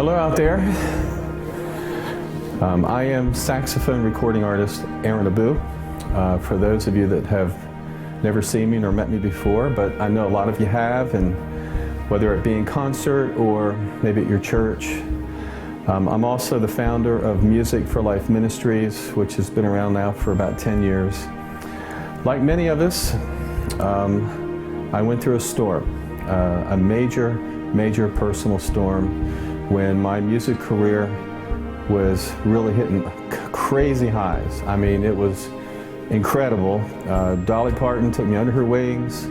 Hello out there. I am saxophone recording artist Eirinn Abu. For those of you that have never seen me nor met me before, but I know a lot of you have, and whether it be in concert or maybe at your church. I'm also the founder of Music for Life Ministries, which has been around now for about 10 years. Like many of us, I went through a storm, a major personal storm when my music career was really hitting crazy highs. I mean, it was incredible. Dolly Parton took me under her wings.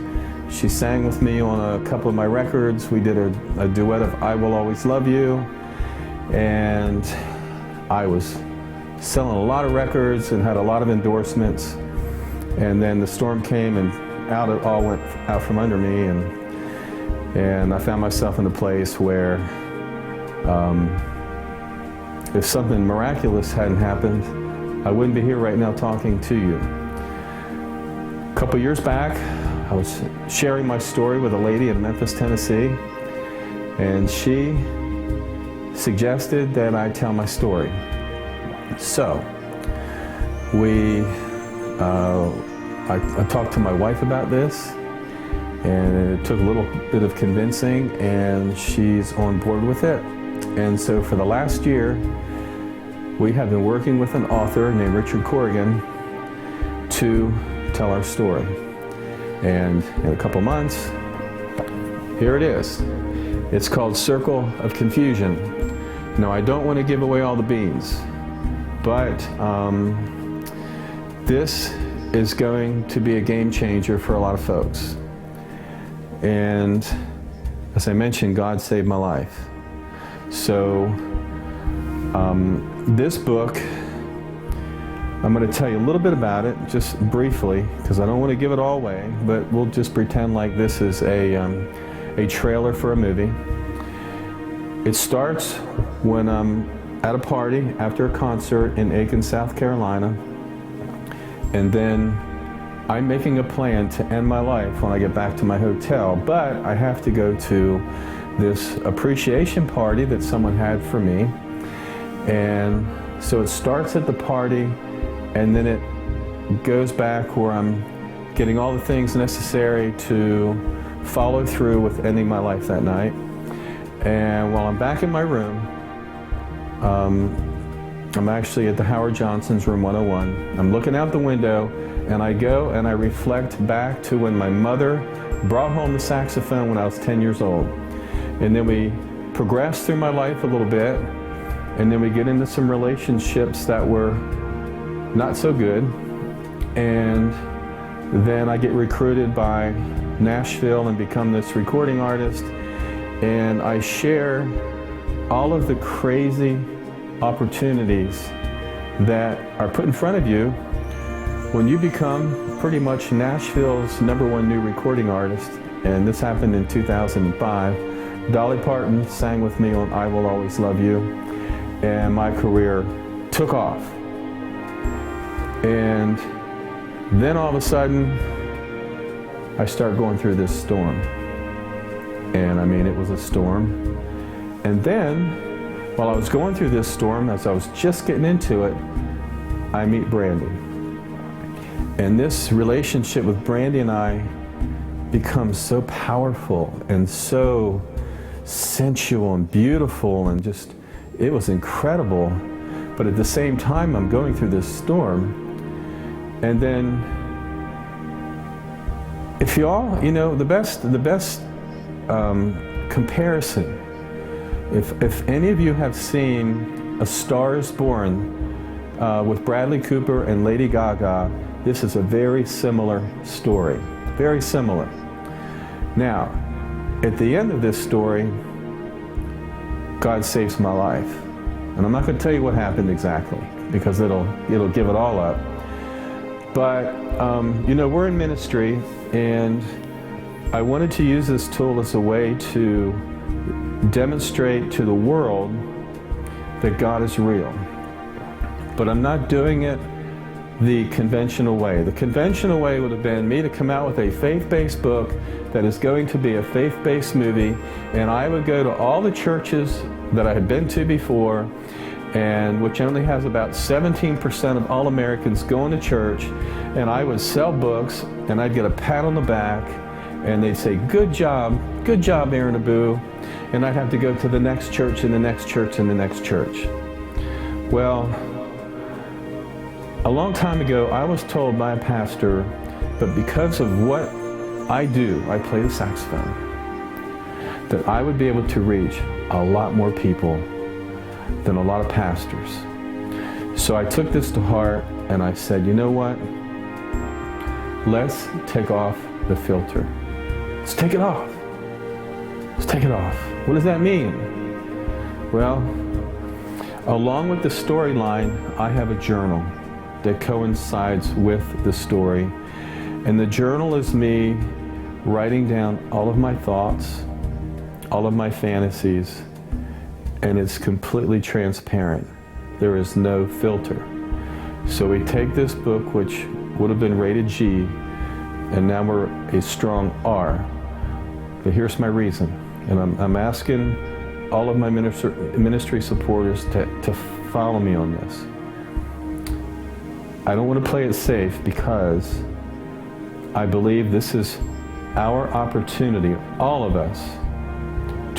She sang with me on a couple of my records. We did a duet of I Will Always Love You. And I was selling a lot of records and had a lot of endorsements. And then the storm came and out it all went out from under me. And I found myself in a place where if something miraculous hadn't happened, I wouldn't be here right now talking to you. A couple years back, I was sharing my story with a lady in Memphis, Tennessee, and she suggested that I tell my story. So, I talked to my wife about this, and it took a little bit of convincing, and she's on board with it. And so for the last year, we have been working with an author named Richard Corrigan to tell our story. And in a couple months, here it is. It's called Circle of Confusion. Now, I don't want to give away all the beans, but this is going to be a game changer for a lot of folks. And as I mentioned, God saved my life. So this book, I'm going to tell you a little bit about it, just briefly, because I don't want to give it all away, but we'll just pretend like this is a trailer for a movie. It starts when I'm at a party after a concert in Aiken, South Carolina, and then I'm making a plan to end my life when I get back to my hotel, but I have to go to this appreciation party that someone had for me. And so it starts at the party, and then it goes back where I'm getting all the things necessary to follow through with ending my life that night. And while I'm back in my room, I'm actually at the Howard Johnson's room 101. I'm looking out the window, and I go and I reflect back to when my mother brought home the saxophone when I was 10 years old. And then we progress through my life a little bit, and then we get into some relationships that were not so good. And then I get recruited by Nashville and become this recording artist. And I share all of the crazy opportunities that are put in front of you when you become pretty much Nashville's #1 new recording artist. And this happened in 2005. Dolly Parton sang with me on I Will Always Love You, and my career took off. And then all of a sudden, I start going through this storm. And I mean, it was a storm. And then, while I was going through this storm, as I was just getting into it, I meet Brandy. And this relationship with Brandy and I becomes so powerful and so sensual and beautiful, and just, it was incredible. But at the same time, I'm going through this storm. And then, if y'all, you know, the best comparison, if any of you have seen A Star Is Born with Bradley Cooper and Lady Gaga, this is a very similar story, very similar. Now, at the end of this story, God saves my life. And I'm not going to tell you what happened exactly, because it'll give it all up. But, you know, we're in ministry, and I wanted to use this tool as a way to demonstrate to the world that God is real. But I'm not doing it the conventional way. The conventional way would have been me to come out with a faith-based book that is going to be a faith-based movie, and I would go to all the churches that I had been to before, and which only has about 17% of all Americans going to church, and I would sell books, and I'd get a pat on the back, and they'd say, good job, Eirinn Abu, and I'd have to go to the next church and the next church and the next church. Well, a long time ago, I was told by a pastor that because of what I do, I play the saxophone, that I would be able to reach a lot more people than a lot of pastors. So I took this to heart and I said, you know what? Let's take off the filter. Let's take it off. Let's take it off. What does that mean? Well, along with the storyline, I have a journal that coincides with the story. And the journal is me writing down all of my thoughts, all of my fantasies, and it's completely transparent. There is no filter. So we take this book, which would have been rated G, and now we're a strong R. But here's my reason, and I'm asking all of my ministry supporters to follow me on this. I don't want to play it safe because I believe this is our opportunity, all of us,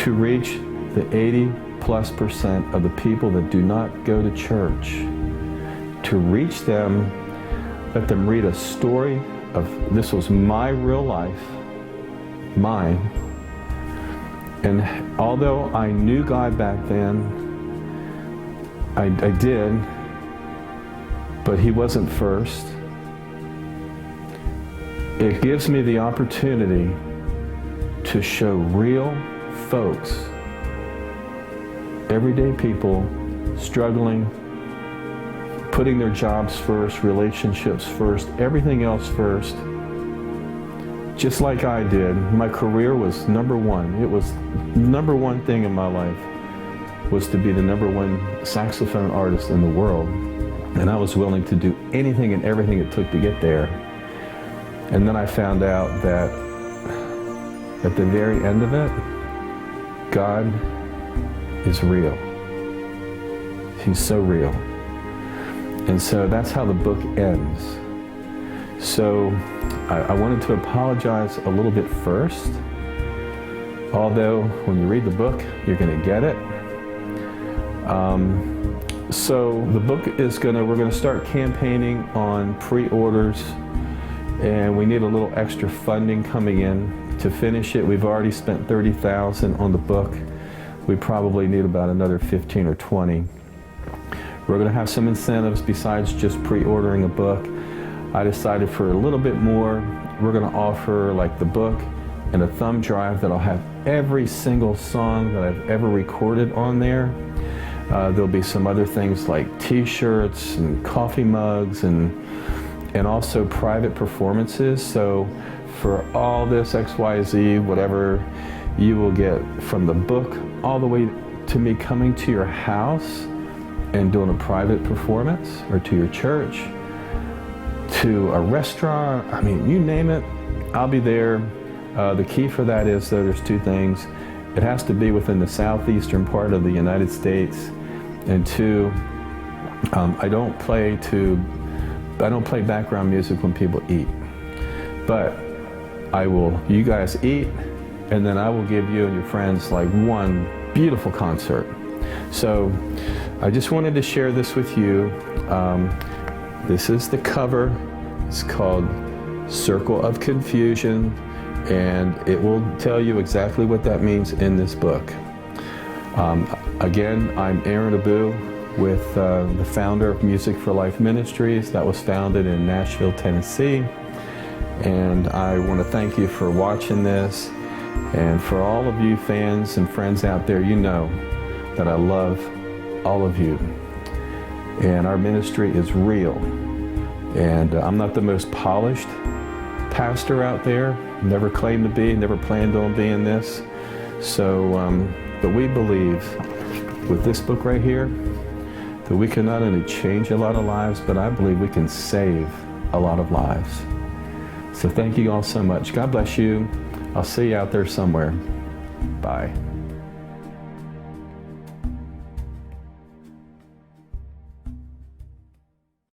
to reach the 80+% of the people that do not go to church. To reach them, let them read a story of, this was my real life, mine. And although I knew God back then, I did, but He wasn't first. It gives me the opportunity to show real folks, everyday people struggling, putting their jobs first, relationships first, everything else first. Just like I did. My career was number one. It was number one thing in my life was to be the number one saxophone artist in the world. And I was willing to do anything and everything it took to get there. And then I found out that at the very end of it, God is real. He's so real. And so that's how the book ends. So I wanted to apologize a little bit first, although when you read the book, you're going to get it. So the book is we're going to start campaigning on pre-orders, and we need a little extra funding coming in to finish it. We've already spent $30,000 on the book. We probably need about another 15 or 20. We're going to have some incentives besides just pre-ordering a book. I decided for a little bit more, we're going to offer like the book and a thumb drive that'll have every single song that I've ever recorded on there. There'll be some other things like t-shirts and coffee mugs and also private performances. So for all this XYZ, whatever, you will get from the book all the way to me coming to your house and doing a private performance, or to your church, to a restaurant, I mean, you name it, I'll be there. The key for that is, though, there's two things. It has to be within the southeastern part of the United States, and two, I don't play background music when people eat, but you guys eat, and then I will give you and your friends like one beautiful concert. So I just wanted to share this with you. This is the cover. It's called Circle of Confusion, and it will tell you exactly what that means in this book. Again, I'm Eirinn Abu, with the founder of Music for Life Ministries that was founded in Nashville, Tennessee. And I want to thank you for watching this. And for all of you fans and friends out there, you know that I love all of you. And our ministry is real. And I'm not the most polished pastor out there. Never claimed to be, never planned on being this. So, but we believe with this book right here, that we can not only change a lot of lives, but I believe we can save a lot of lives. So thank you all so much. God bless you. I'll see you out there somewhere. Bye.